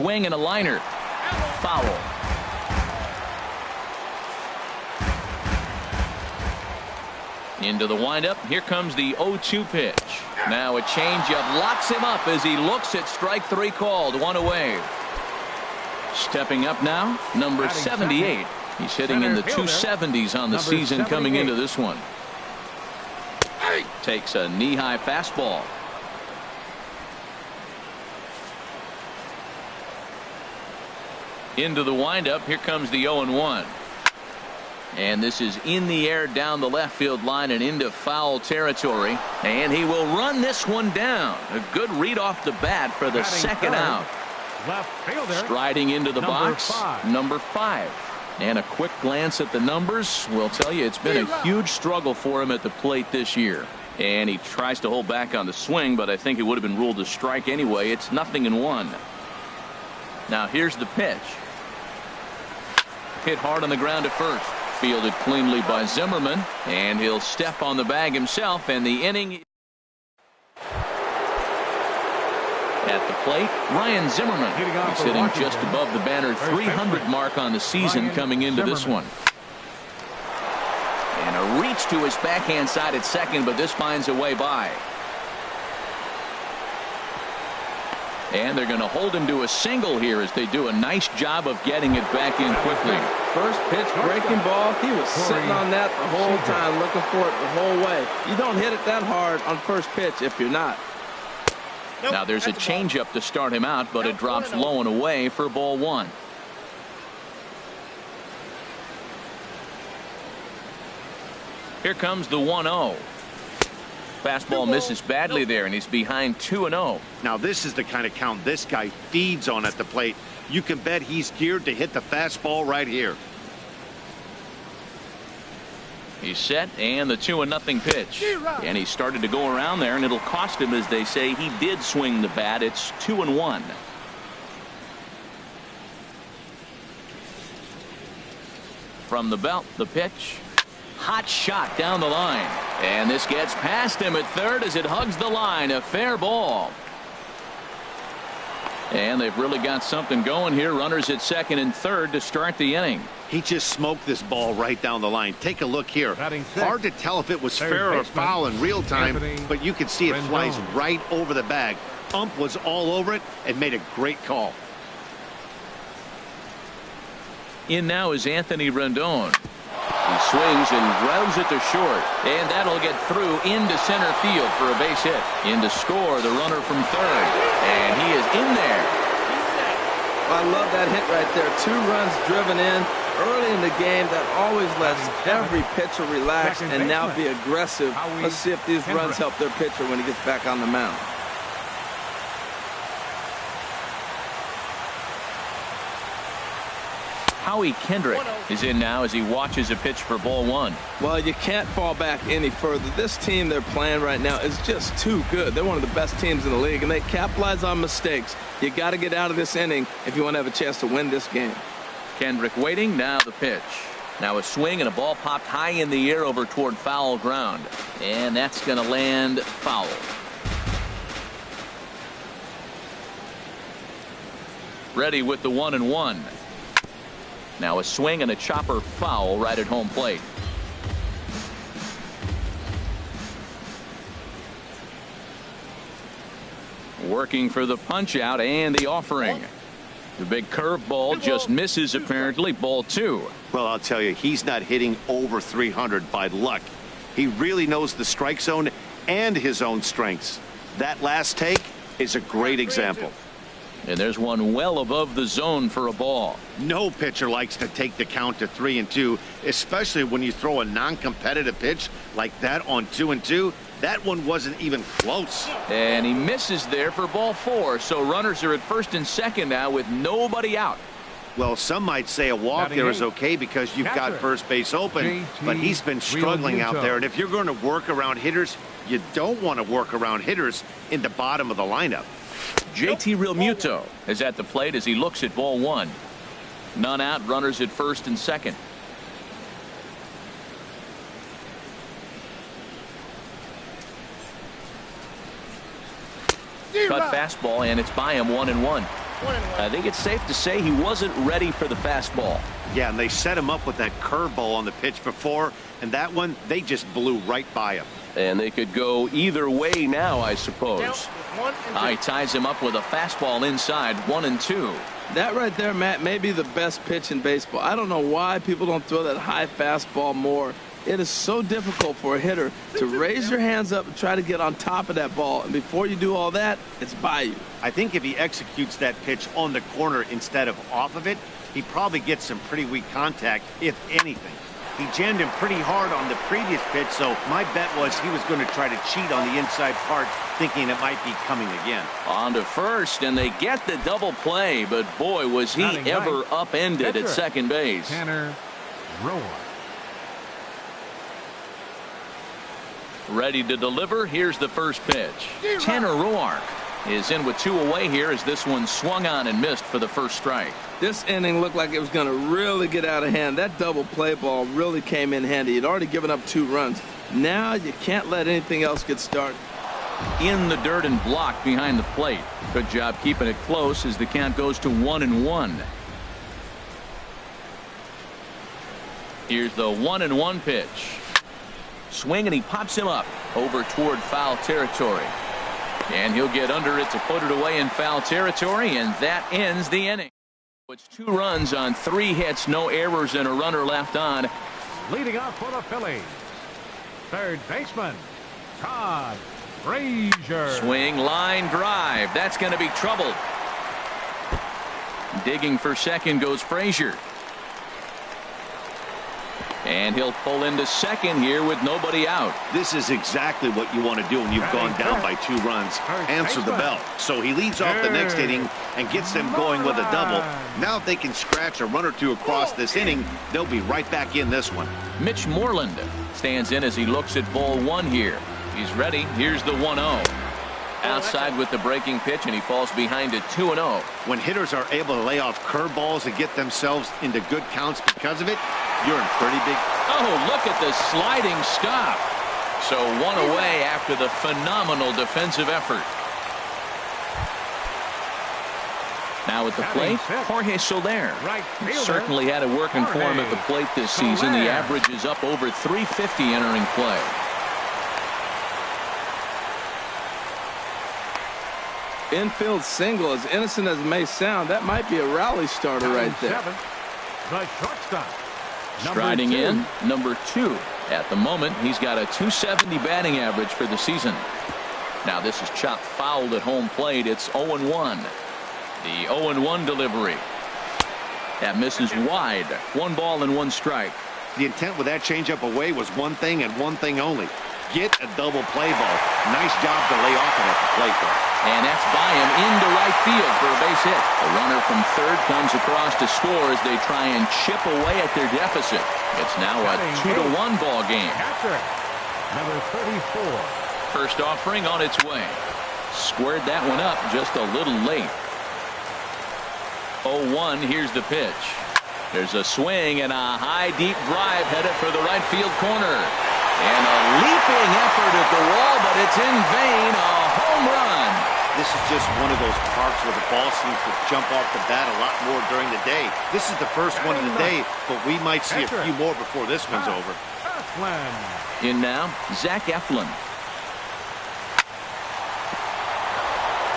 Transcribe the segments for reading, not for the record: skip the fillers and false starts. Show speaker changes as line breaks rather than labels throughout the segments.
swing and a liner. Foul. Into the windup. Here comes the 0-2 pitch. Now a changeup locks him up as he looks at strike three called. One away. Stepping up now, number 78. He's hitting in the 270s on the season coming into this one. Takes a knee-high fastball. Into the windup. Here comes the 0-1. And this is in the air down the left field line and into foul territory. And he will run this one down. A good read off the bat for the second out. Striding into the box, number 5. And a quick glance at the numbers will tell you it's been a huge struggle for him at the plate this year. And he tries to hold back on the swing, but I think it would have been ruled a strike anyway. It's 0-1. Now here's the pitch. Hit hard on the ground at first. Fielded cleanly by Zimmerman, and he'll step on the bag himself, and the inning. At the plate, Ryan Zimmerman. He's hitting just above the banner 300 mark on the season coming into this one. And a reach to his backhand side at second, but this finds a way by. And they're going to hold him to a single here as they do a nice job of getting it back in quickly.
First pitch breaking ball. He was sitting on that the whole time, looking for it the whole way. You don't hit it that hard on first pitch if you're not.
Now there's a changeup to start him out, but it drops low and away for ball 1. Here comes the 1-0. Fastball misses badly there, and he's behind 2-0.
Now this is the kind of count this guy feeds on at the plate. You can bet he's geared to hit the fastball right here.
He's set, and the 2-0 pitch. And he started to go around there, and it'll cost him, as they say. He did swing the bat. It's 2-1. From the belt, the pitch. Hot shot down the line. And this gets past him at third as it hugs the line. A fair ball. And they've really got something going here. Runners at second and third to start the inning.
He just smoked this ball right down the line. Take a look here. Hard to tell if it was fair or foul in real time, but you can see it flies right over the bag. Ump was all over it and made a great call.
In now is Anthony Rendon. He swings and grounds it to short, and that'll get through into center field for a base hit. In to score, the runner from third, and he is in there.
I love that hit right there. 2 runs driven in early in the game. That always lets every pitcher relax and now be aggressive. Let's see if these runs help their pitcher when he gets back on the mound.
Howie Kendrick is in now as he watches a pitch for ball 1.
Well, you can't fall back any further. This team they're playing right now is just too good. They're one of the best teams in the league, and they capitalize on mistakes. You got to get out of this inning if you want to have a chance to win this game.
Kendrick waiting. Now the pitch. Now a swing, and a ball popped high in the air over toward foul ground. And that's going to land foul. Ready with the 1-1. Now a swing and a chopper foul right at home plate. Working for the punch out and the offering. The big curveball just misses apparently. Ball 2.
Well, I'll tell you, he's not hitting over 300 by luck. He really knows the strike zone and his own strengths. That last take is a great example.
And there's one well above the zone for a ball.
No pitcher likes to take the count to 3-2, especially when you throw a non-competitive pitch like that on 2-2. That one wasn't even close.
And he misses there for ball 4. So runners are at first and second now with nobody out.
Well, some might say a walk there is okay because you've got first base open, but he's been struggling out there. And if you're going to work around hitters, you don't want to work around hitters in the bottom of the lineup.
JT Realmuto is at the plate as he looks at ball 1. None out, runners at first and second. Cut fastball, and it's by him 1-1. I think it's safe to say he wasn't ready for the fastball.
Yeah, and they set him up with that curveball on the pitch before, and that one, they just blew right by him.
And they could go either way now, I suppose. He ties him up with a fastball inside, 1-2.
That right there, Matt, may be the best pitch in baseball. I don't know why people don't throw that high fastball more. It is so difficult for a hitter to raise your hands up and try to get on top of that ball. And before you do all that, it's by you.
I think if he executes that pitch on the corner instead of off of it, he probably gets some pretty weak contact, if anything. He jammed him pretty hard on the previous pitch, so my bet was he was going to try to cheat on the inside part, thinking it might be coming again.
On to first, and they get the double play, but boy, was he ever upended at second base.
Tanner Roark.
Ready to deliver. Here's the first pitch. Tanner Roark is in with 2 away here as this one swung on and missed for the first strike.
This inning looked like it was going to really get out of hand. That double play ball really came in handy. He'd already given up 2 runs. Now you can't let anything else get started.
In the dirt and blocked behind the plate. Good job keeping it close as the count goes to 1-1. Here's the 1-1 pitch. Swing, and he pops him up over toward foul territory. And he'll get under it to put it away in foul territory, and that ends the inning. It's 2 runs on 3 hits, no errors, and a runner left on.
Leading off for the Phillies, third baseman Todd Frazier.
Swing, line drive. That's going to be trouble. Digging for second goes Frazier. And he'll pull into second here with nobody out.
This is exactly what you want to do when you've gone down by 2 runs. Answer the bell. So he leads off the next inning and gets them going with a double. Now if they can scratch a run or 2 across this inning, they'll be right back in this one.
Mitch Moreland stands in as he looks at ball 1 here. He's ready. Here's the 1-0. Outside with the breaking pitch, and he falls behind it 2-0.
When hitters are able to lay off curveballs and get themselves into good counts because of it, you're in pretty big.
Oh, look at the sliding stop. So 1 away after the phenomenal defensive effort. Now at the plate, Jorge Soler. Certainly had it working for him at the plate this season. The average is up over 350 entering play.
Infield single, as innocent as it may sound, that might be a rally starter right there.
The shortstop.
Striding in, number 2. At the moment, he's got a .270 batting average for the season. Now this is chopped fouled at home plate. It's 0-1. The 0-1 delivery. That misses wide. 1 ball and 1 strike.
The intent with that changeup away was one thing and one thing only. Get a double play ball. Nice job to lay off it at the plate there.
And that's by him into right field for a base hit. The runner from third comes across to score as they try and chip away at their deficit. It's now a 2-1 ball game.
Catcher, number 34.
First offering on its way. Squared that one up just a little late. 0-1. Here's the pitch. There's a swing and a high deep drive headed for the right field corner. And a leaping effort at the wall, but it's in vain. A home run.
This is just one of those parks where the ball seems to jump off the bat a lot more during the day. This is the first one of the day, but we might see a few more before this one's over.
In now, Zach Eflin.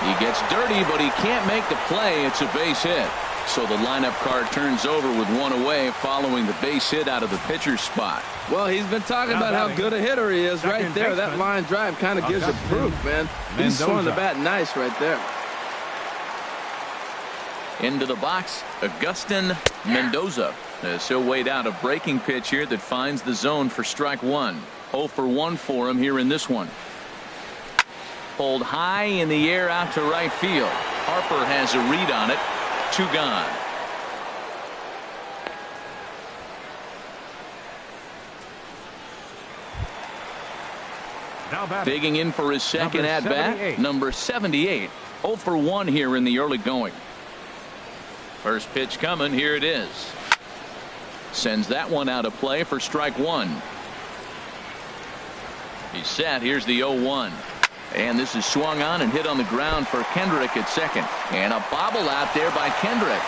He gets dirty, but he can't make the play. It's a base hit. So the lineup card turns over with 1 away following the base hit out of the pitcher's spot.
Well, he's been talking about how good a hitter he is right there. That line drive kind of gives you proof, man. He's throwing the bat nice right there.
Into the box, Agustin Mendoza. As he'll wait out a breaking pitch here that finds the zone for strike 1. 0-for-1 for him here in this one. Pulled high in the air out to right field. Harper has a read on it. 2 gone. Digging in for his second at bat, number 78. 0-for-1 here in the early going. First pitch coming. Here it is. Sends that one out of play for strike 1. He's set. Here's the 0-1. And this is swung on and hit on the ground for Kendrick at second. And a bobble out there by Kendrick.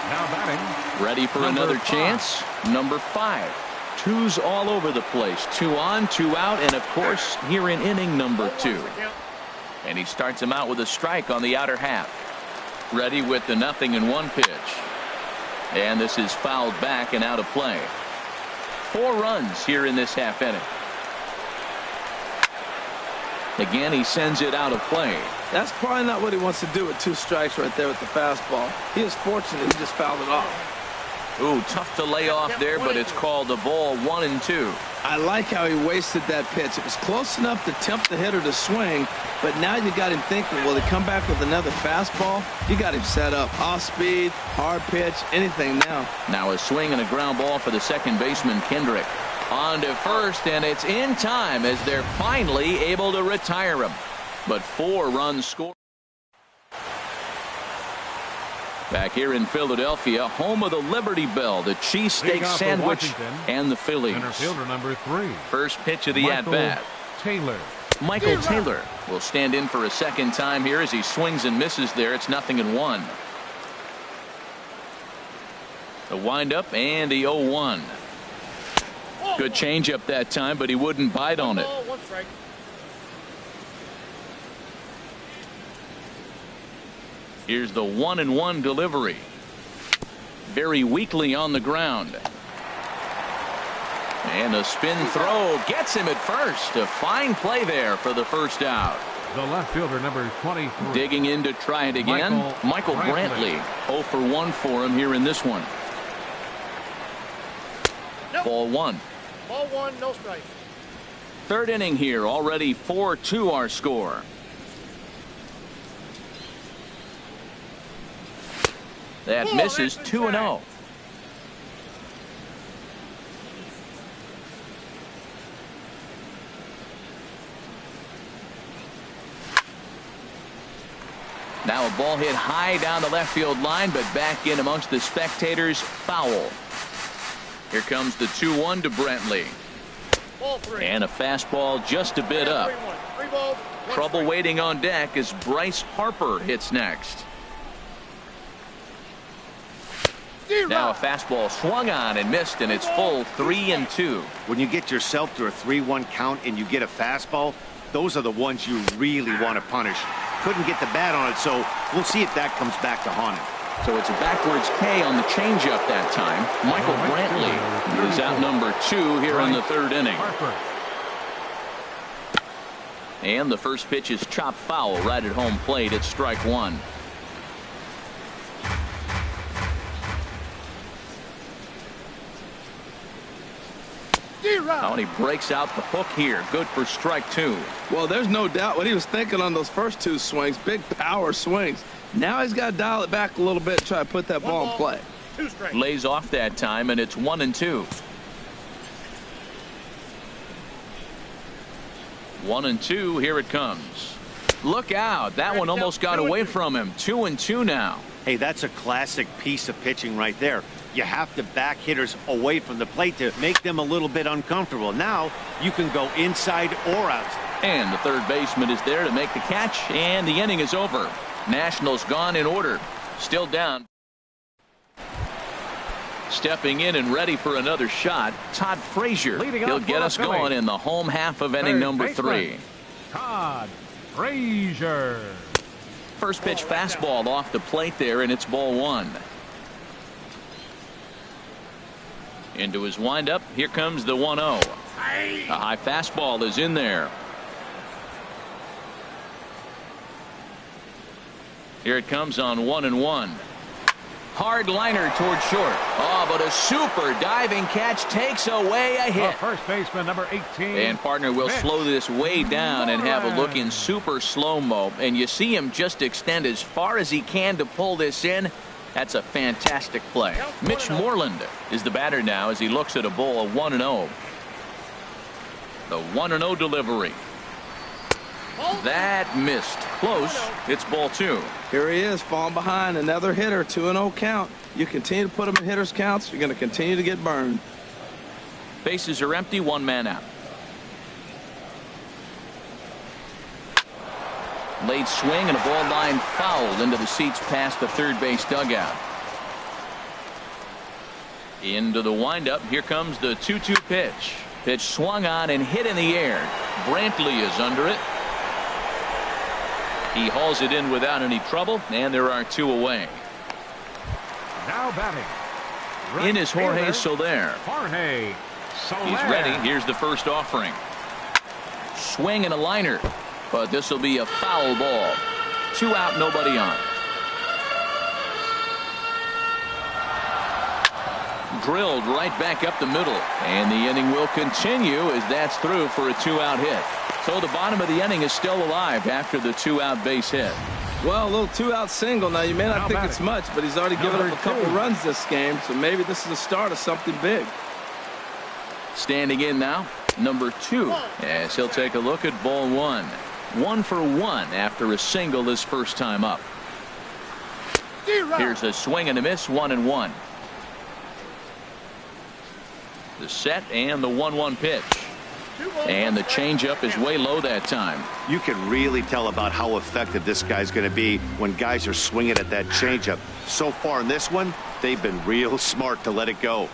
Now batting.
Ready for another chance. Number 5. Twos all over the place. 2 on, 2 out, and of course here in inning number 2. And he starts him out with a strike on the outer half. Ready with the 0-1 pitch. And this is fouled back and out of play. 4 runs here in this half inning. Again, he sends it out of play.
That's probably not what he wants to do with 2 strikes right there with the fastball. He is fortunate he just fouled it off.
Ooh, tough to lay off there, but it's called a ball 1-2.
I like how he wasted that pitch. It was close enough to tempt the hitter to swing, but now you got him thinking, will he come back with another fastball? You got him set up. Off speed, hard pitch, anything now.
Now a swing and a ground ball for the second baseman, Kendrick. On to first, and it's in time as they're finally able to retire him. But 4 runs scored. Back here in Philadelphia, home of the Liberty Bell, the cheesesteak sandwich, and the Phillies.
Center fielder number 3.
First pitch of the at-bat.
Taylor.
Michael Taylor will stand in for a second time here as he swings and misses there. It's 0-1. The windup and the 0-1. Good changeup that time, but he wouldn't bite on it. Here's the 1-1 delivery. Very weakly on the ground. And a spin throw gets him at first. A fine play there for the first out.
The left fielder number 23.
Digging in to try it again. Michael Brantley. 0 for 1 for him here in this one. Nope. Ball 1.
Ball 1, no strike.
Third inning here. Already 4-2 our score. That misses. 2-0. Now a ball hit high down the left field line, but back in amongst the spectators. Foul. Here comes the 2-1 to Brantley. And a fastball just a bit up. Trouble waiting on deck as Bryce Harper hits next. Now a fastball swung on and missed, and it's full 3-2.
When you get yourself to a 3-1 count and you get a fastball, those are the ones you really want to punish. Couldn't get the bat on it, so we'll see if that comes back to haunt him.
So it's a backwards K on the changeup that time. Michael Brantley is out number 2 here in the third inning. And the first pitch is chopped foul right at home plate at strike 1. Oh, and he breaks out the hook here. Good for strike 2.
Well, there's no doubt what he was thinking on those first 2 swings. Big power swings. Now he's got to dial it back a little bit and try to put that ball in play.
Lays off that time, and it's 1-2. 1-2. Here it comes. Look out. That one almost got away from him. 2-2 now.
Hey, that's a classic piece of pitching right there. You have to back hitters away from the plate to make them a little bit uncomfortable. Now you can go inside or out.
And the third baseman is there to make the catch, and the inning is over. Nationals gone in order. Still down. Stepping in and ready for another shot, Todd Frazier. He'll get us going in the home half of inning number 3.
Todd Frazier.
First pitch fastball off the plate there, and it's ball 1. Into his windup. Here comes the 1-0. A high fastball is in there. Here it comes on 1-1. Hard liner toward short. Oh, but a super diving catch takes away a hit.
First baseman number 18.
And partner will slow this way down and have a look in super slow-mo. And you see him just extend as far as he can to pull this in. That's a fantastic play. Mitch Moreland is the batter now as he looks at a ball 1-0. The 1-0 delivery. That missed. Close. It's ball 2.
Here he is, falling behind. Another hitter. 2-0 count. You continue to put him in hitters' counts, you're going to continue to get burned.
Bases are empty. 1 man out. Late swing and a ball line fouled into the seats past the third base dugout. Into the windup. Here comes the 2-2 pitch. Pitch swung on and hit in the air. Brantley is under it. He hauls it in without any trouble, and there are 2 away.
Now batting.
In is Jorge Soler.
Jorge Soler.
He's ready. Here's the first offering. Swing and a liner, but this will be a foul ball. 2 out, nobody on. Drilled right back up the middle, and the inning will continue as that's through for a 2-out hit. So the bottom of the inning is still alive after the 2-out base hit.
Well, a little 2-out single. Now, you may not think it's much, but he's already given up a couple runs this game, so maybe this is the start of something big.
Standing in now, number 2, as he'll take a look at ball 1. 1 for 1 after a single his first time up. Here's a swing and a miss, 1-1. The set and the 1-1 pitch. And the changeup is way low that time.
You can really tell about how effective this guy's going to be when guys are swinging at that changeup. So far in this one, they've been real smart to let it go.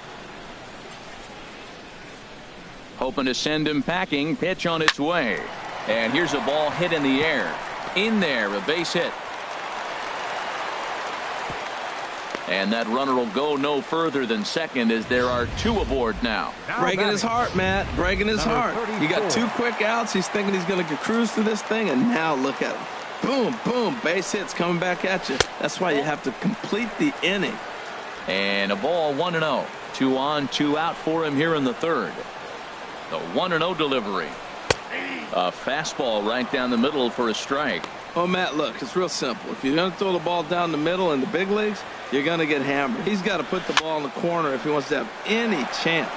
Hoping to send him packing. Pitch on its way. And here's a ball hit in the air. In there, a base hit. And that runner will go no further than second as there are 2 aboard now.
Breaking his heart, Matt. Breaking his heart. You got 2 quick outs. He's thinking he's going to cruise through this thing, and now look at him. Boom, boom, base hits coming back at you. That's why you have to complete the inning.
And a ball, 1-0. 2 on, 2 out for him here in the third. The 1-0 delivery. A fastball right down the middle for a strike.
Oh, Matt, look, it's real simple. If you're going to throw the ball down the middle in the big leagues, you're going to get hammered. He's got to put the ball in the corner if he wants to have any chance.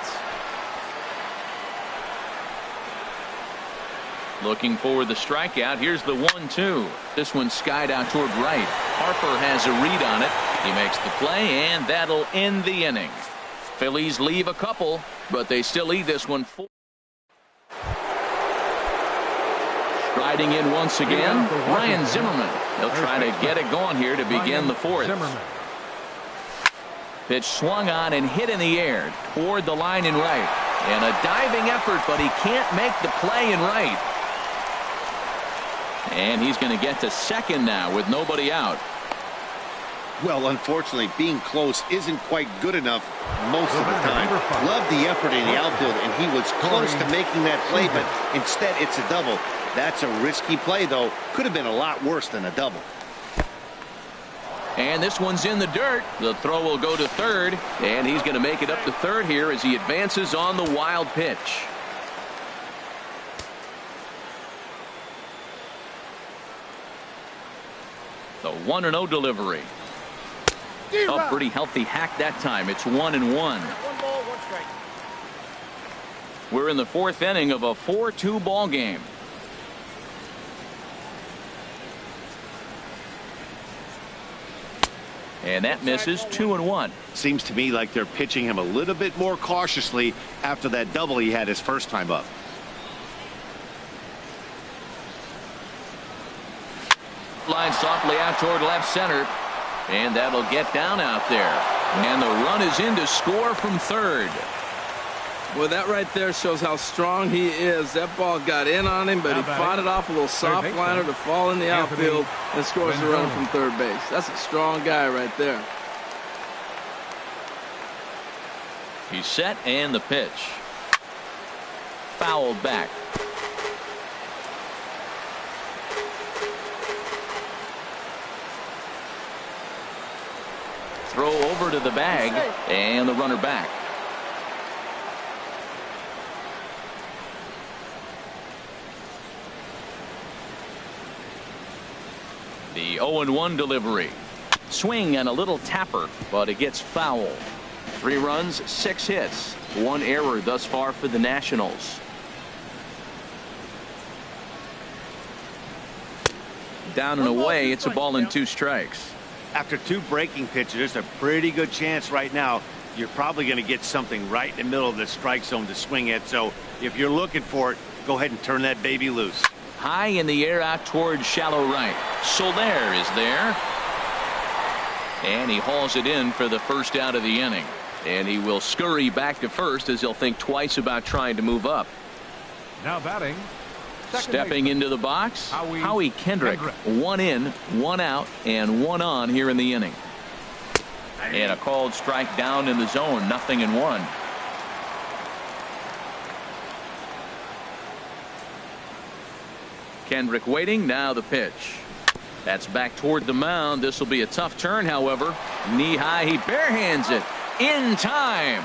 Looking for the strikeout. Here's the 1-2. This one skied out toward right. Harper has a read on it. He makes the play, and that'll end the inning. Phillies leave a couple, but they still lead this one 4. Striding in once again, Ryan Zimmerman. He'll try to get it going here to begin the 4th. Pitch swung on and hit in the air toward the line in right. And a diving effort, but he can't make the play in right. And he's going to get to second now with nobody out.
Well, unfortunately, being close isn't quite good enough most of the time. Loved the effort in the outfield, and he was close to making that play, but instead it's a double. That's a risky play, though. Could have been a lot worse than a double.
And this one's in the dirt. The throw will go to third, and he's going to make it up to third here as he advances on the wild pitch. The 1-0 delivery. A pretty healthy hack that time. It's 1-1. We're in the 4th inning of a 4-2 ball game. And that misses. 2-1.
Seems to me like they're pitching him a little bit more cautiously after that double he had his first time up.
Line softly out toward left center. And that'll get down out there. And the run is in to score from third.
Well, that right there shows how strong he is. That ball got in on him, but he fought it off a little soft liner to fall in the outfield and scores the run from third base. That's a strong guy right there.
He's set, and the pitch. Fouled back. Throw over to the bag, and the runner back. The 0-1 delivery. Swing and a little tapper, but it gets foul. 3 runs, 6 hits, 1 error thus far for the Nationals. Down and away, it's a ball and 2 strikes.
After 2 breaking pitches, there's a pretty good chance right now you're probably going to get something right in the middle of the strike zone to swing at. So if you're looking for it, go ahead and turn that baby loose.
high in the air out towards shallow right. Soler is there. And he hauls it in for the first out of the inning. And he will scurry back to first as he'll think twice about trying to move up.
Now batting.
Stepping into the box, Howie Kendrick. 1 in, 1 out, and 1 on here in the inning. And a called strike down in the zone, 0-1. Kendrick waiting, now the pitch. That's back toward the mound. This will be a tough turn, however. Knee high, he barehands it in time.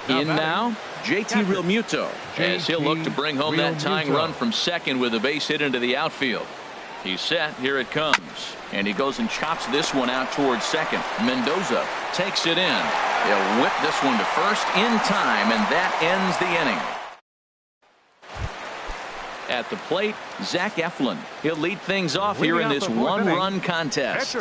In now, JT Realmuto, as he'll look to bring home that tying run from second with a base hit into the outfield. He's set. Here it comes. And he goes and chops this one out towards second. Mendoza takes it in. He'll whip this one to first in time, and that ends the inning. At the plate, Zach Eflin. He'll lead things off here in this one-run contest.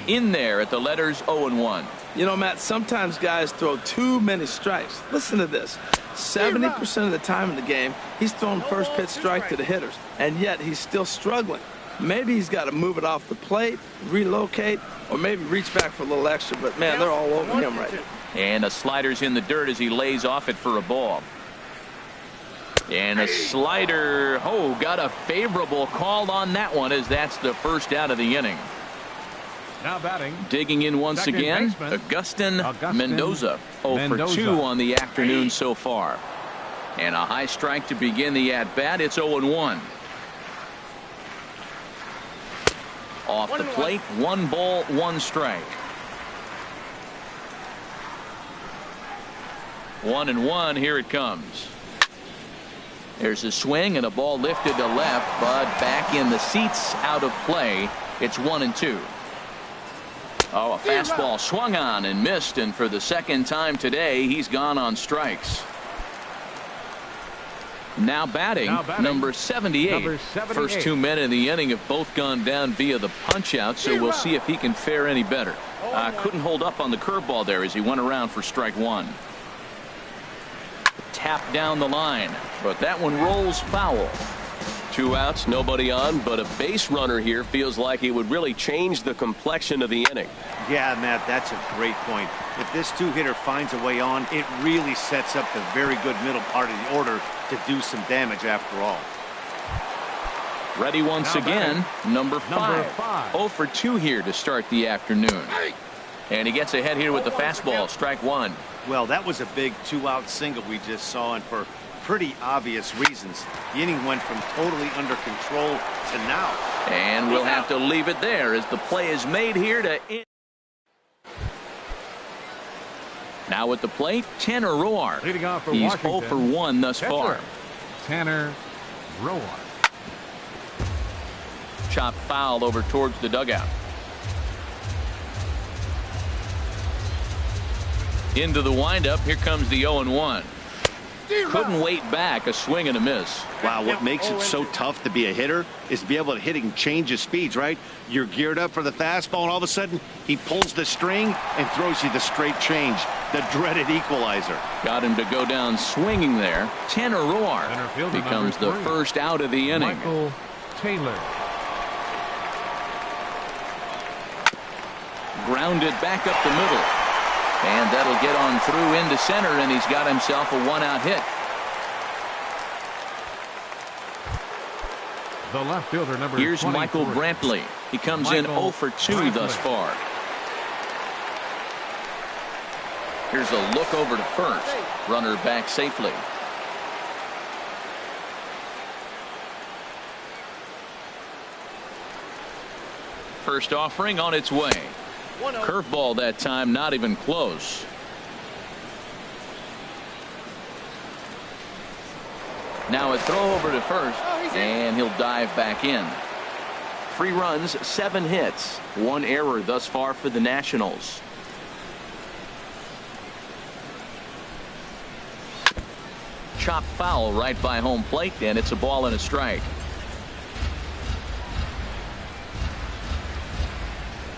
In there at the letters 0-1.
You know, Matt, sometimes guys throw too many strikes. Listen to this. 70% of the time in the game, he's throwing first pitch strike to the hitters, and yet he's still struggling. Maybe he's got to move it off the plate, relocate, or maybe reach back for a little extra, but, man, they're all over him right now.
And a slider's in the dirt as he lays off it for a ball. And a slider, got a favorable call on that one as that's the first out of the inning.
Now batting.
Digging in once again, Augustin Mendoza. 0 for 2 on the afternoon so far. And a high strike to begin the at-bat. It's 0-1. Off the plate, 1 ball, 1 strike. 1-1, here it comes. There's a swing and a ball lifted to left, but back in the seats, out of play. It's 1-2. Oh, a fastball swung on and missed, and for the second time today, he's gone on strikes. Now batting, number 78. First 2 men in the inning have both gone down via the punch-out, so we'll see if he can fare any better. Couldn't hold up on the curveball there as he went around for strike 1. Tap down the line, but that one rolls foul.
2 outs, nobody on, but a base runner here feels like it would really change the complexion of the inning.
Yeah, Matt, that's a great point. If this 2-hitter finds a way on, it really sets up the very good middle part of the order to do some damage after all.
Ready once again, number 5. 0 for 2 here to start the afternoon. And he gets ahead here with the fastball, strike 1.
Well, that was a big 2-out single we just saw, and for pretty obvious reasons. The inning went from totally under control to now.
And we'll have to leave it there as the play is made here to end. Now at the plate, Tanner Roark.
Leading off for
He's
Washington,
0 for 1 thus far.
Tanner Roark.
Chopped foul over towards the dugout. Into the windup. Here comes the 0-1. Couldn't wait back. A swing and a miss.
Wow, what makes it so tough to be a hitter is to be able to hit and change his speeds, right? You're geared up for the fastball, and all of a sudden, he pulls the string and throws you the straight change, the dreaded equalizer.
Got him to go down swinging there. Tanner Roark becomes the first out of the inning.
Michael Taylor.
Grounded back up the middle. And that'll get on through into center, and he's got himself a 1-out hit.
The left fielder, number
Here's
24.
Michael Brantley. He comes in 0 for 2 thus far. Here's a look over to first. Runner back safely. First offering on its way. Curveball that time, not even close. Now a throw over to first, and he'll dive back in. 3 runs, 7 hits, 1 error thus far for the Nationals. Chopped foul right by home plate, and it's a ball and a strike.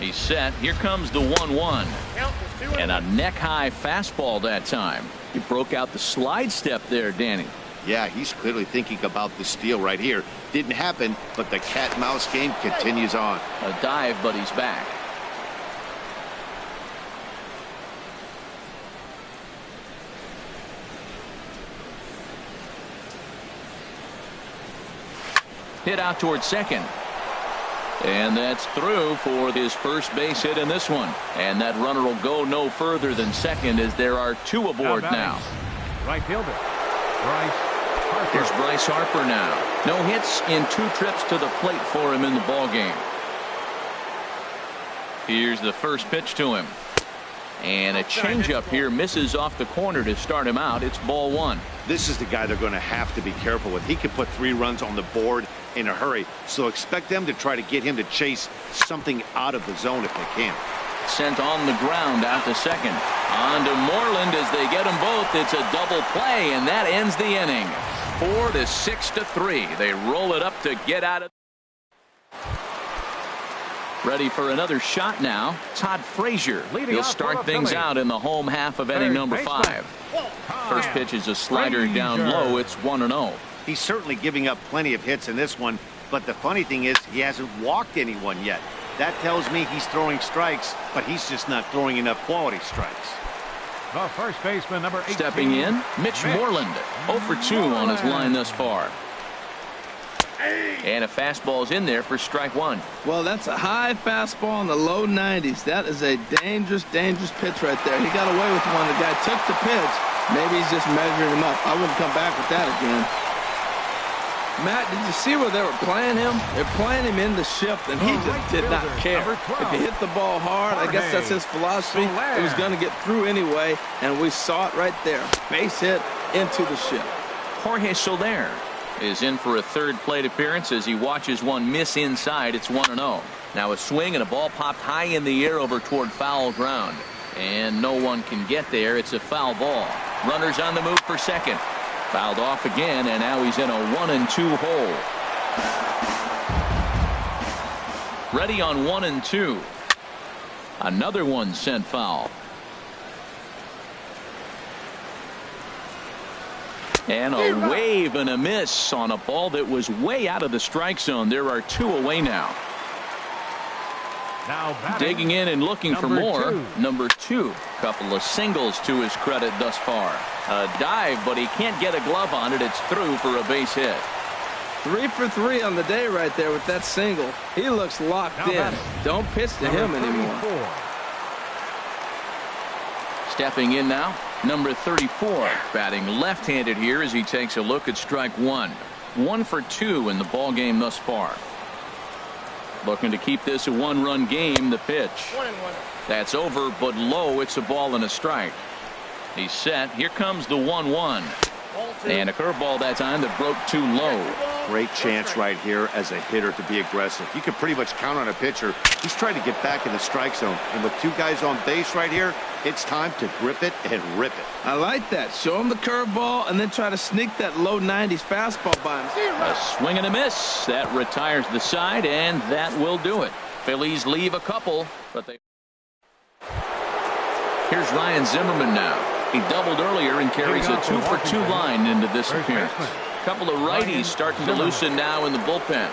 He's set. Here comes the 1-1. And a neck-high fastball that time. He broke out the slide step there, Danny.
Yeah, he's clearly thinking about the steal right here. Didn't happen, but the cat-mouse game continues on.
A dive, but he's back. Hit out towards second. And that's through for his first base hit in this one. And that runner will go no further than second as there are two aboard now.
Right fielder, Bryce Harper.
Here's Bryce Harper now. No hits in 2 trips to the plate for him in the ballgame. Here's the first pitch to him. And a changeup here misses off the corner to start him out. It's ball 1.
This is the guy they're going to have to be careful with. He can put 3 runs on the board in a hurry, so expect them to try to get him to chase something out of the zone if they can.
Sent on the ground out to second. On to Moreland as they get them both. It's a double play, and that ends the inning. 4 to 6 to 3. They roll it up to get out of. Ready for another shot now. Todd Frazier. He'll start things out in the home half of inning number 5. First pitch is a slider down low. It's 1-0.
He's certainly giving up plenty of hits in this one, but the funny thing is he hasn't walked anyone yet. That tells me he's throwing strikes, but he's just not throwing enough quality strikes.
The first baseman, number 18.
Stepping in, Mitch Moreland. 0 for 2 on his line thus far. And a fastball's in there for strike 1.
Well, that's a high fastball in the low 90s. That is a dangerous, dangerous pitch right there. He got away with one. The guy took the pitch. Maybe he's just measuring him up. I wouldn't come back with that again. Matt, did you see where they were playing him? They're playing him in the shift, and he just did not care. If you hit the ball hard, I guess that's his philosophy. It was going to get through anyway, and we saw it right there. Base hit into the shift.
Jorge Soler is in for a third plate appearance as he watches one miss inside. It's 1-0. Now a swing and a ball popped high in the air over toward foul ground. And no one can get there. It's a foul ball. Runners on the move for second. Fouled off again, and now he's in a 1-2 hole. Ready on 1-2. Another one sent foul. And a wave and a miss on a ball that was way out of the strike zone. There are 2 away now. Digging in and looking for more. Number 2. Couple of singles to his credit thus far. A dive, but he can't get a glove on it. It's through for a base hit.
3 for 3 on the day right there with that single. He looks locked in. Don't pitch to him anymore.
Stepping in now, number 34, batting left-handed here as he takes a look at strike 1. 1 for 2 in the ball game thus far. Looking to keep this a 1-run game. The pitch. That's over, but low. It's a ball and a strike. He's set. Here comes the 1-1. And a curveball that time that broke too low.
Great chance right here as a hitter to be aggressive. You can pretty much count on a pitcher. He's trying to get back in the strike zone. And with 2 guys on base right here, it's time to grip it and rip it.
I like that. Show him the curveball and then try to sneak that low 90s fastball by him.
A swing and a miss. That retires the side, and that will do it. Phillies leave a couple, but they. Here's Ryan Zimmerman now. He doubled earlier and carries a 2 for 2 line into this appearance. Couple of righties starting to loosen now in the bullpen.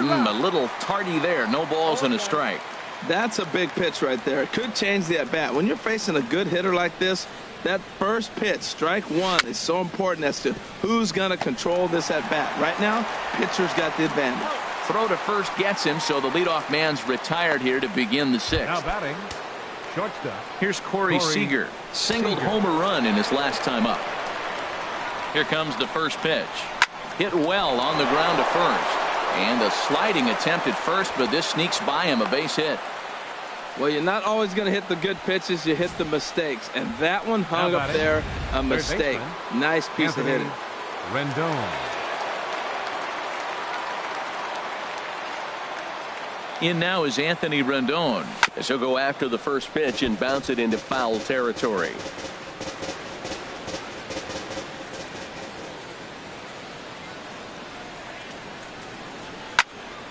A little tardy there. No balls and a strike.
That's a big pitch right there. It could change the at-bat. When you're facing a good hitter like this, that first pitch, strike 1, is so important as to who's going to control this at-bat. Right now, pitcher's got the advantage.
Throw to first gets him, so the leadoff man's retired here to begin the 6th.
Now batting, shortstop.
Here's Corey Seager. Singled homer run in his last time up. Here comes the first pitch. Hit well on the ground to first. And a sliding attempt at first, but this sneaks by him, a base hit.
Well, you're not always going to hit the good pitches. You hit the mistakes. And that one hung up there, a mistake. Nice piece of hitting.
Rendon.
In now is Anthony Rendon, as he'll go after the first pitch and bounce it into foul territory.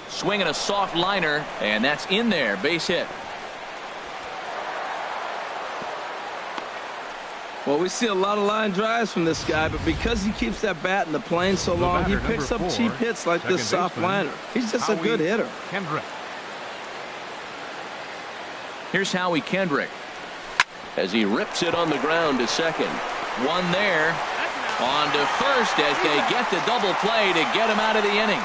Swinging a soft liner, and that's in there. Base hit.
Well, we see a lot of line drives from this guy, but because he keeps that bat in the plane so long, he picks up cheap hits like this soft liner. He's just a good hitter.
Kendrick.
Here's Howie Kendrick as he rips it on the ground to second. One there. On to first as they get the double play to get him out of the inning.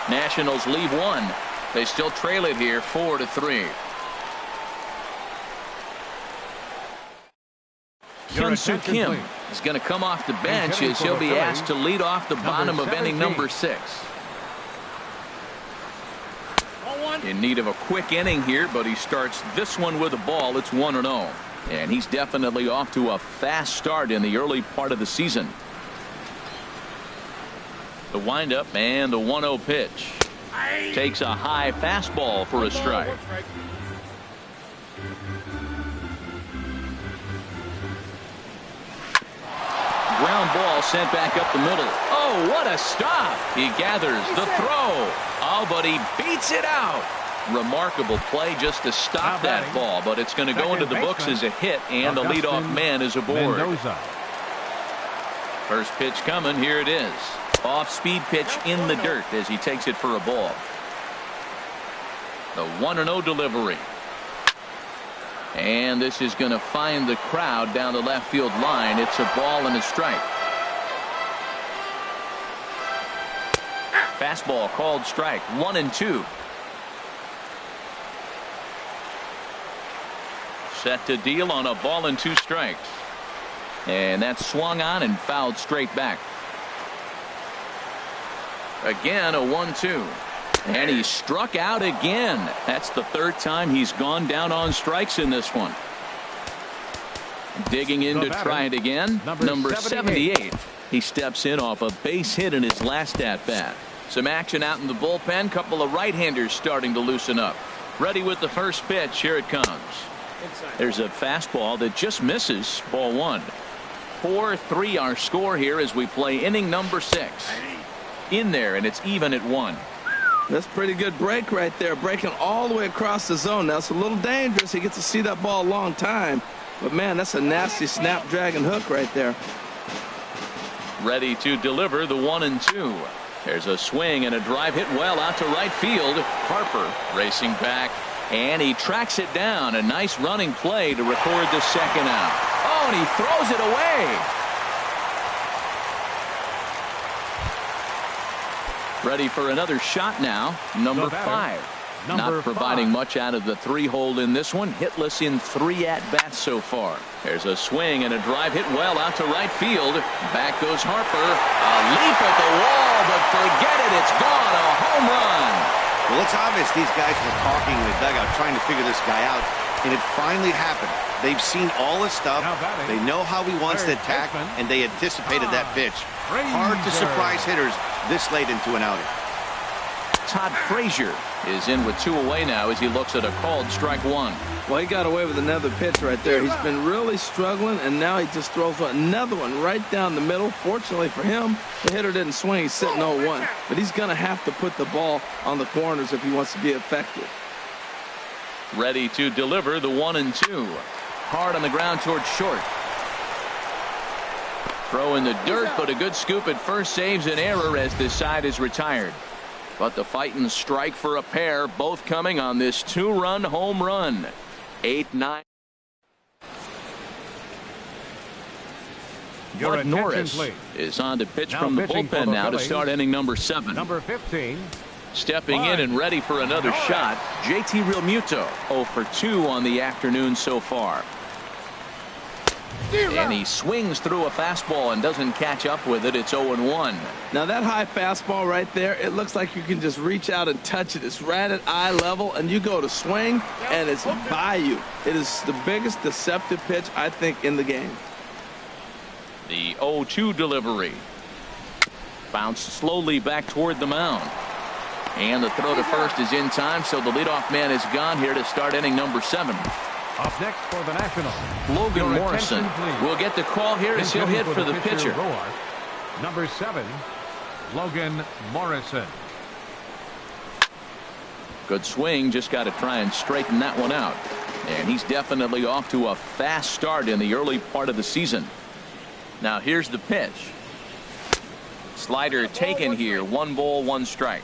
Nationals leave one. They still trail it here 4-3. Hyun-Soo Kim is going to come off the bench as he'll be asked to lead off the bottom of inning number 6. In need of a quick inning here, but he starts this one with a ball. It's 1-0. And he's definitely off to a fast start in the early part of the season. The windup and the 1-0 pitch. Takes a high fastball for a strike. Ground ball sent back up the middle. Oh, what a stop. He gathers the throw. Oh, but he beats it out. Remarkable play just to stop that ball, but it's going to go into the books as a hit, and the leadoff man is aboard. First pitch coming. Here it is. Off-speed pitch in the dirt as he takes it for a ball. The 1-0 delivery. And this is going to find the crowd down the left field line. It's a ball and a strike. Fastball called strike. 1-2. Set to deal on a ball and 2 strikes. And that's swung on and fouled straight back. Again, a 1-2. And he struck out again. That's the 3rd time he's gone down on strikes in this one. Digging in to try it again. Number 78. He steps in off a base hit in his last at-bat. Some action out in the bullpen. Couple of right-handers starting to loosen up. Ready with the first pitch. Here it comes. There's a fastball that just misses. Ball 1. 4-3 our score here as we play inning number 6. In there, and it's even at 1.
That's a pretty good break right there, breaking all the way across the zone. Now it's a little dangerous. He gets to see that ball a long time, but man, that's a nasty snapdragon hook right there.
Ready to deliver the 1-2. There's a swing and a drive hit well out to right field. Harper racing back, and he tracks it down. A nice running play to record the second out. Oh, and he throws it away. Ready for another shot now. Number 5. Not providing much out of the 3-hole in this one. Hitless in 3 at-bats so far. There's a swing and a drive hit well out to right field. Back goes Harper. A leap at the wall, but forget it. It's gone. A home run.
Well, it's obvious these guys were talking in the dugout trying to figure this guy out, and it finally happened. They've seen all his stuff. They know how he wants to attack, and they anticipated that pitch. Hard to surprise hitters this late into an outing.
Todd Frazier is in with 2 away now as he looks at a called strike 1.
Well, he got away with another pitch right there. He's been really struggling, and now he just throws another one right down the middle. Fortunately for him, the hitter didn't swing. He's sitting 0-1. But he's going to have to put the ball on the corners if he wants to be effective.
Ready to deliver the 1-2. Hard on the ground towards short. Throw in the dirt, but a good scoop at first saves an error as this side is retired. But the fighting strike for a pair, both coming on this 2-run home run. 8-9. Bud Norris is on to pitch from the bullpen now to start inning number 7.
Number 15.
Stepping in and ready for another shot, JT Realmuto. 0 for 2 on the afternoon so far. And he swings through a fastball and doesn't catch up with it. It's 0-1.
Now that high fastball right there, it looks like you can just reach out and touch it. It's right at eye level, and you go to swing, and it's by you. It is the biggest deceptive pitch, I think, in the game.
The 0-2 delivery. Bounced slowly back toward the mound. And the throw to first is in time, so the leadoff man is gone here to start inning number 7.
Up next for the Nationals,
Logan Morrison will get the call here as he'll hit for the pitcher.
Number 7, Logan Morrison.
Good swing, just got to try and straighten that one out. And he's definitely off to a fast start in the early part of the season. Now here's the pitch. Slider taken here. 1 ball, 1 strike.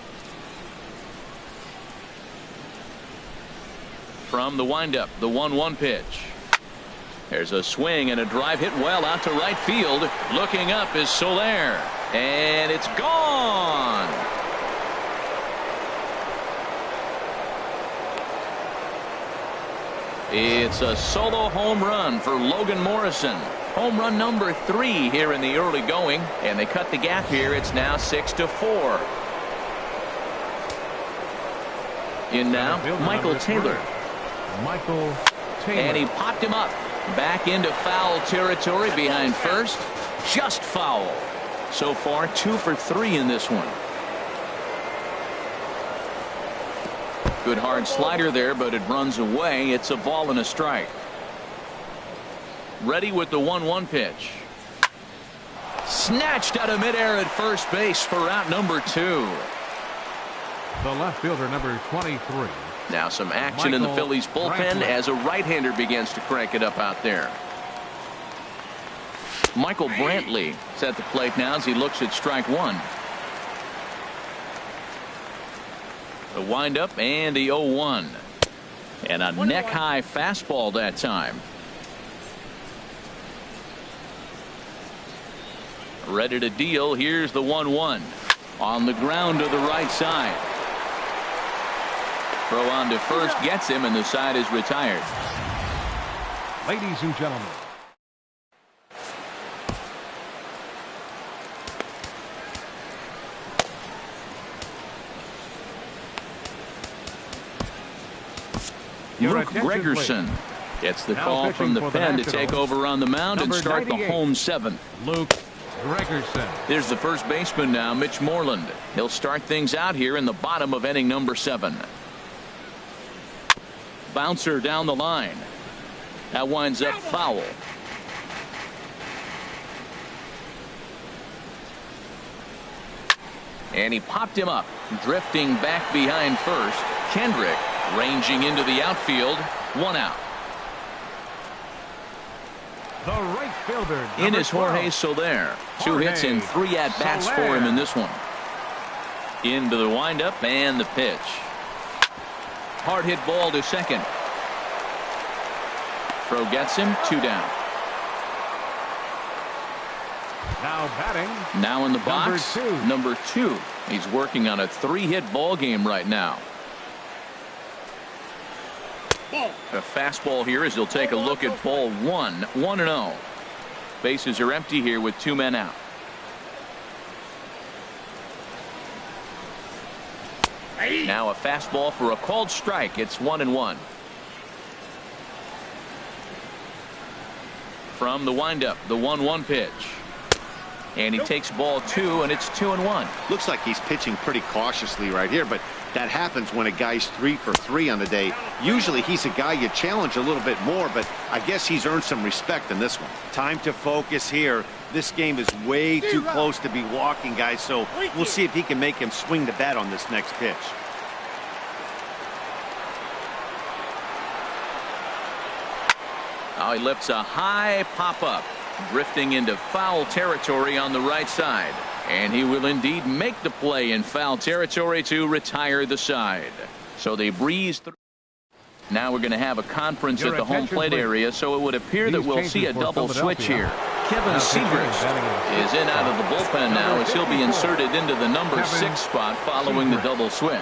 From the windup, the 1-1 pitch. There's a swing and a drive hit well out to right field. Looking up is Soler. And it's gone. It's a solo home run for Logan Morrison. Home run number 3 here in the early going. And they cut the gap here. It's now 6-4. In now, Michael Taylor. And he popped him up. Back into foul territory behind first. Just foul. So far, 2 for 3 in this one. Good hard slider there, but it runs away. It's a ball and a strike. Ready with the 1-1 pitch. Snatched out of midair at first base for out number 2.
The left fielder, number 23.
Now some action in the Phillies bullpen as a right-hander begins to crank it up out there. Michael Brantley is at the plate now as he looks at strike 1. The windup and the 0-1. And a neck-high fastball that time. Ready to deal. Here's the 1-1. On the ground to the right side. Throw on to first gets him, and the side is retired.
Ladies and gentlemen.
Luke Gregerson gets the call from the pen to take over on the mound and start the home 7th.
Luke Gregerson.
Here's the first baseman now, Mitch Moreland. He'll start things out here in the bottom of inning number 7. Bouncer down the line. That winds up foul. And he popped him up, drifting back behind first. Kendrick ranging into the outfield. 1 out.
The right fielder.
In is Jorge Soler. 2 hits and 3 at-bats for him in this one. Into the windup and the pitch. Hard hit ball to second. Throw gets him. 2 down.
Now batting.
Now in the box. Number 2. He's working on a 3-hit ball game right now. A fastball here as he'll take a look at ball 1. 1-0. Bases are empty here with 2 men out. Now a fastball for a called strike. It's 1-1. From the windup, the 1-1 pitch. And he takes ball 2, and it's 2-1.
Looks like he's pitching pretty cautiously right here, but that happens when a guy's 3 for 3 on the day. Usually he's a guy you challenge a little bit more, but I guess he's earned some respect in this one.
Time to focus here. This game is way too close to be walking, guys, so we'll see if he can make him swing the bat on this next pitch.
Oh, he lifts a high pop-up, drifting into foul territory on the right side. And he will indeed make the play in foul territory to retire the side. So they breeze through. Now we're going to have a conference at the home plate area, so it would appear that we'll see a double switch here. Kevin Segrist is in out of the bullpen now as he'll be inserted into the number 6 spot following the double switch.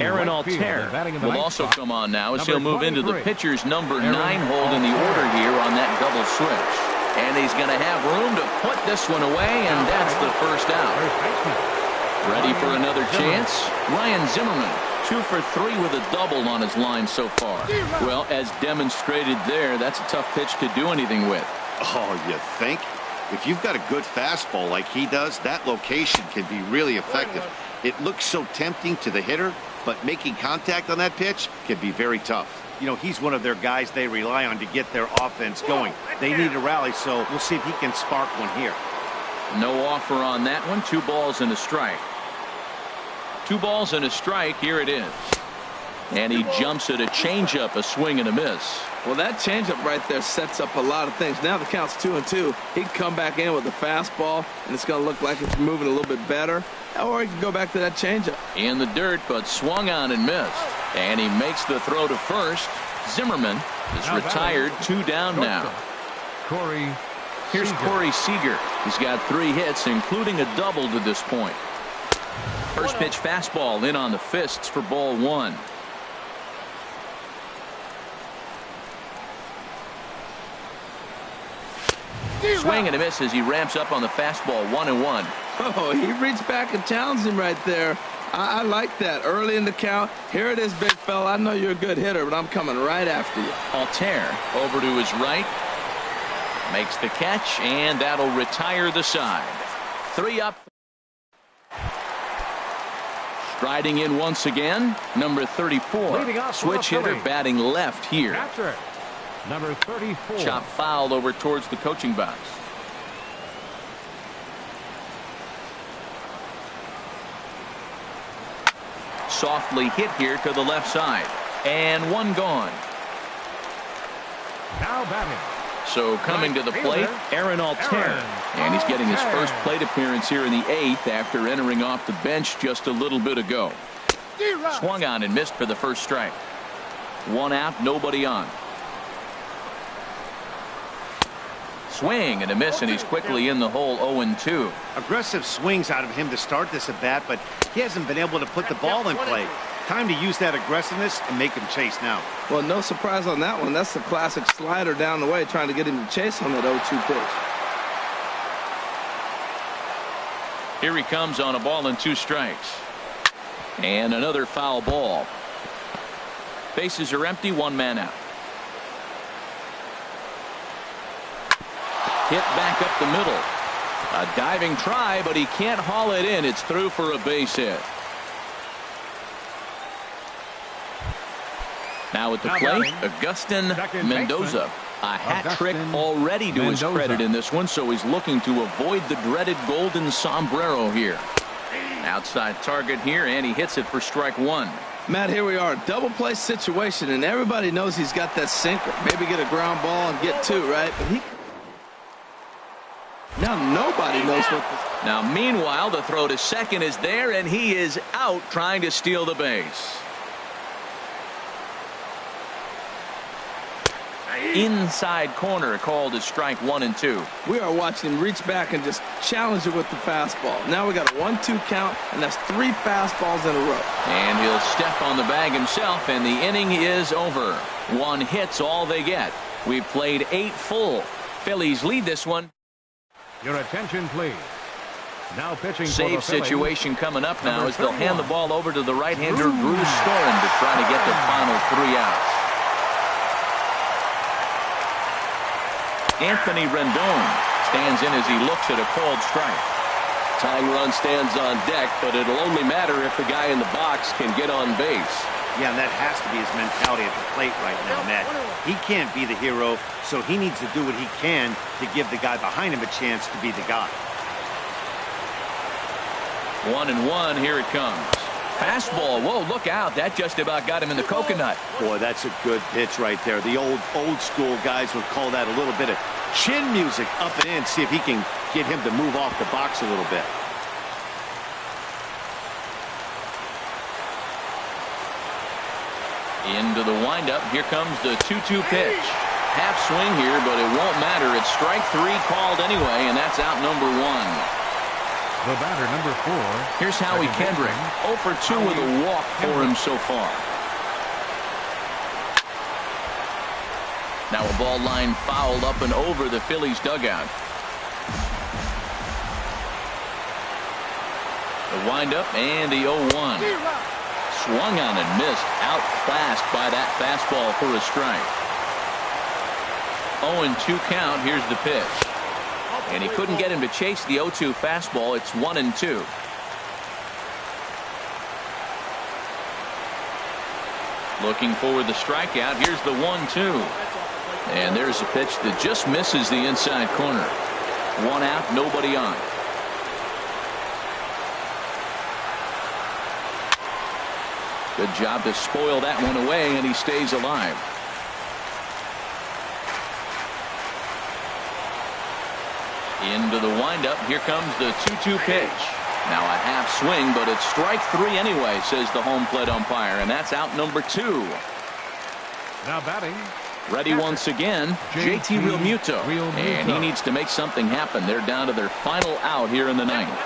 Aaron Altair will also come on now as he'll move into the pitcher's number 9 hold in the order here on that double switch. And he's going to have room to put this one away, and that's the first out. Ready for another chance? Ryan Zimmerman, 2 for 3 with a double on his line so far. Well, as demonstrated there, that's a tough pitch to do anything with.
Oh, you think? If you've got a good fastball like he does, that location can be really effective. It looks so tempting to the hitter, but making contact on that pitch can be very tough.
You know, he's one of their guys they rely on to get their offense going. They need a rally, so we'll see if he can spark one here.
No offer on that one. 2 balls and a strike. 2 balls and a strike. Here it is. And he jumps at a changeup, a swing and a miss.
Well, that changeup right there sets up a lot of things. Now the count's 2-2. He can come back in with a fastball, and it's going to look like it's moving a little bit better. Or he can go back to that changeup.
In the dirt, but swung on and missed. And he makes the throw to first. Zimmerman is retired, 2 down now. Here's Corey Seager. He's got 3 hits, including a double to this point. First pitch fastball in on the fists for ball 1. Swing and a miss as he ramps up on the fastball, 1-1.
Oh, he reached back and challenged him right there. I like that. Early in the count. Here it is, big fella. I know you're a good hitter, but I'm coming right after you.
Altair over to his right. Makes the catch, and that'll retire the side. 3 up. Striding in once again, number 34. Switch hitter batting left here.
Number 34.
Chop foul over towards the coaching box. Softly hit here to the left side. And 1 gone.
Now batting.
So coming to the plate, Aaron Altair. And he's getting his first plate appearance here in the 8th after entering off the bench just a little bit ago. Swung on and missed for the first strike. 1 out, nobody on. Swing and a miss, and he's quickly in the hole, 0-2.
Aggressive swings out of him to start this at bat, but he hasn't been able to put the ball in play. Time to use that aggressiveness and make him chase now.
Well, no surprise on that one. That's the classic slider down the way, trying to get him to chase on that 0-2 pitch.
Here he comes on a ball and 2 strikes. And another foul ball. Bases are empty, 1 man out. Hit back up the middle. A diving try, but he can't haul it in. It's through for a base hit. Now at the plate, Agustin Mendoza. A hat trick already to his credit in this one, so he's looking to avoid the dreaded golden sombrero here. Outside target here, and he hits it for strike 1.
Matt, here we are, double play situation, and everybody knows he's got that sinker. Maybe get a ground ball and get 2, right? But now nobody knows what this.
Now meanwhile, the throw to second is there, and he is out trying to steal the base. Inside corner called as strike 1 and 2.
We are watching him reach back and just challenge it with the fastball. Now we got a 1-2 count, and that's 3 fastballs in a row.
And he'll step on the bag himself, and the inning is over. 1 hit's all they get. We've played 8 full. Phillies lead this one.
Your attention, please. Now pitching.
Save situation coming up now as they'll hand the ball over to the right-hander Drew Storen to try to get the final 3 outs. Anthony Rendon stands in as he looks at a called strike.
Tying run stands on deck, but it'll only matter if the guy in the box can get on base.
Yeah, and that has to be his mentality at the plate right now, Matt. He can't be the hero, so he needs to do what he can to give the guy behind him a chance to be the guy.
1-1, here it comes. Fastball, whoa, look out. That just about got him in the coconut.
Boy, that's a good pitch right there. The old school guys would call that a little bit of chin music up and in. See if he can get him to move off the box a little bit.
Into the windup. Here comes the 2-2 pitch. Half swing here, but it won't matter. It's strike 3 called anyway, and that's out number 1.
The batter, number 4.
Here's Howie Kendrick. 0 for 2 with a walk for him so far. Now a ball line fouled up and over the Phillies dugout. The windup and the 0-1. Swung on and missed. Outclassed by that fastball for a strike. 0-2 count. Here's the pitch. And he couldn't get him to chase the 0-2 fastball. It's 1-2. Looking for the strikeout. Here's the 1-2. And there's a pitch that just misses the inside corner. 1 out, nobody on. Good job to spoil that one away, and he stays alive. Into the windup. Here comes the 2-2 pitch. Now a half swing, but it's strike 3 anyway, says the home plate umpire, and that's out number 2.
Now batting.
Ready once again, JT Realmuto. And he needs to make something happen. They're down to their final out here in the ninth.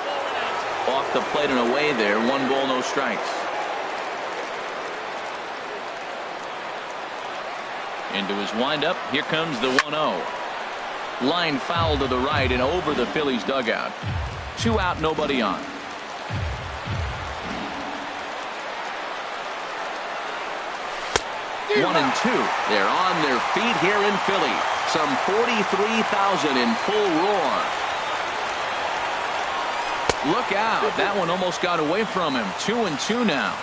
Off the plate and away there. 1 ball, no strikes. Into his windup. Here comes the 1-0. Line foul to the right and over the Phillies dugout. 2 out, nobody on. One and two. They're on their feet here in Philly. Some 43,000 in full roar. Look out. That one almost got away from him. 2-2 now.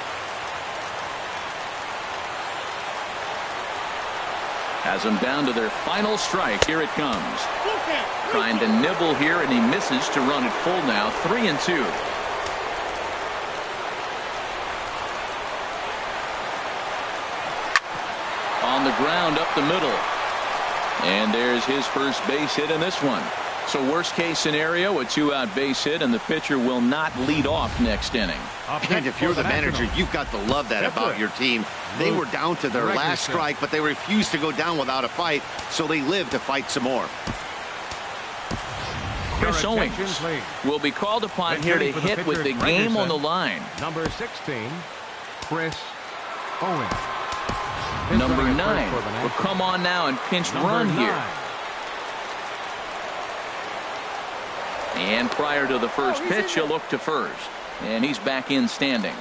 Has them down to their final strike. Here it comes. Trying to nibble here, and he misses to run it full now. 3-2. On the ground up the middle. And there's his first base hit in this one. So worst case scenario, a 2-out base hit, and the pitcher will not lead off next inning.
And if you're the manager, you've got to love that about your team. They were down to their last strike, but they refused to go down without a fight, so they lived to fight some more.
Chris Owings will be called upon here to hit with the game on the line.
Number 16, Chris Owings.
Number 9 will come on now and pinch run here. And prior to the first pitch, he'll look to first. And he's back in standing.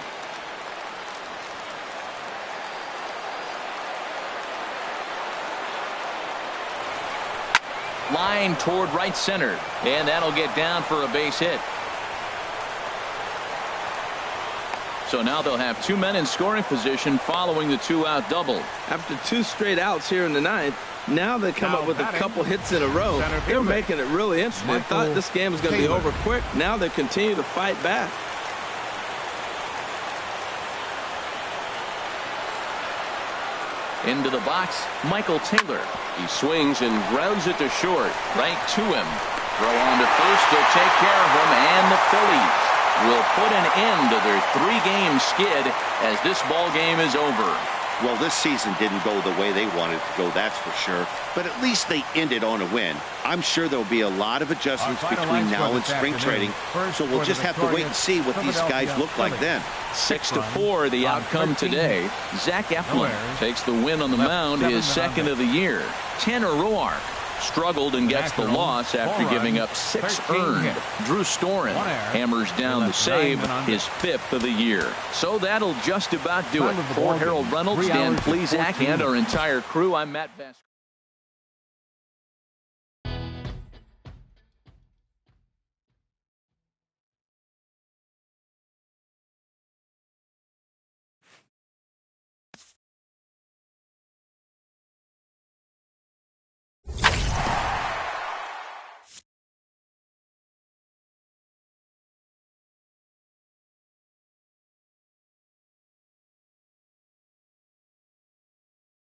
Line toward right center. And that'll get down for a base hit. So now they'll have 2 men in scoring position following the 2-out double.
After 2 straight outs here in the ninth, now they come up with a couple hits in a row. They're making it really interesting. They thought this game was going to be over quick. Now they continue to fight back.
Into the box, Michael Taylor. He swings and grounds it to short. Right to him. Throw on to first to take care of him, and the Phillies will put an end to their 3-game skid as this ball game is over.
Well, this season didn't go the way they wanted to go, that's for sure. But at least they ended on a win. I'm sure there'll be a lot of adjustments between now and spring training. So we'll just have to wait and see what these guys look like then.
6-4 the outcome today. Zach Eflin takes the win on the mound, his second of the year. Tanner Roark struggled and gets the loss after giving up 6 earned. Drew Storen hammers down the save, his 5th of the year. So that'll just about do it. For Harold Reynolds, Dan Plesac, and our entire crew, I'm Matt Vasquez.